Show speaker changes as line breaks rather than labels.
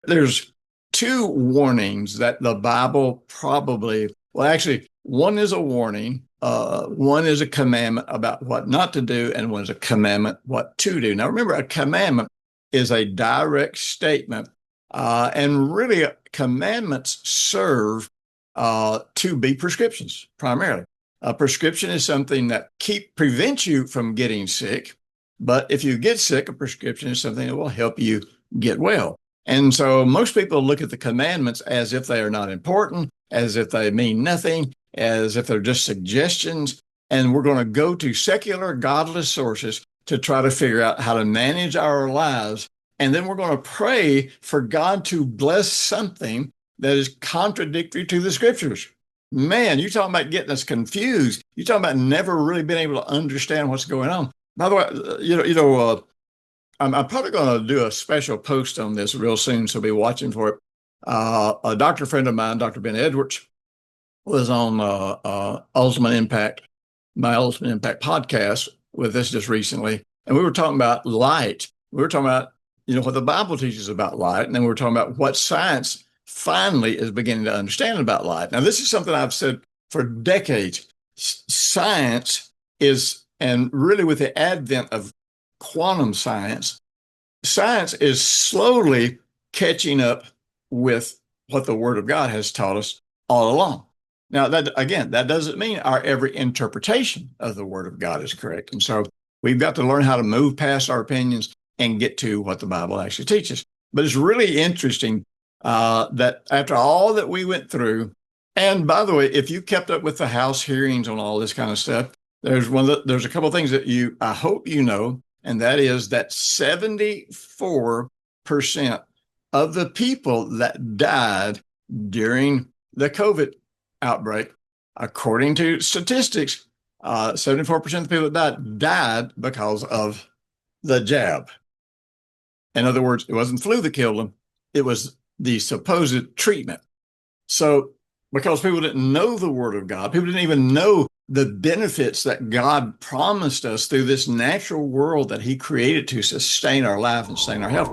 There's two warnings that the Bible probably, well, actually, one is a warning, one is a commandment about what not to do, and one is a commandment what to do. Now, remember, a commandment is a direct statement, and really, commandments serve to be prescriptions primarily. A prescription is something that prevents you from getting sick, but if you get sick, a prescription is something that will help you get well. And so most people look at the commandments as if they are not important, as if they mean nothing, as if they're just suggestions. And we're going to go to secular, godless sources to try to figure out how to manage our lives. And then we're going to pray for God to bless something that is contradictory to the scriptures. Man, you're talking about getting us confused. You're talking about never really being able to understand what's going on. By the way, I'm probably going to do a special post on this real soon, so be watching for it. A doctor friend of mine, Dr. Ben Edwards, was on Ultimate Impact, my Ultimate Impact podcast with us just recently, and we were talking about light. We were talking about, what the Bible teaches about light, and then we were talking about what science finally is beginning to understand about light. Now, this is something I've said for decades. Science is, and really with the advent of quantum science is slowly catching up with what the Word of God has taught us all along. Now, that doesn't mean our every interpretation of the Word of God is correct. And so we've got to learn how to move past our opinions and get to what the Bible actually teaches. But it's really interesting that after all that we went through, and by the way, if you kept up with the House hearings on all this kind of stuff, there's a couple of things that I hope you know, and that is that 74% of the people that died during the COVID outbreak, according to statistics, 74% of the people that died because of the jab. In other words, it wasn't flu that killed them, it was the supposed treatment. So because people didn't know the Word of God, people didn't even know the benefits that God promised us through this natural world that He created to sustain our life and sustain our health.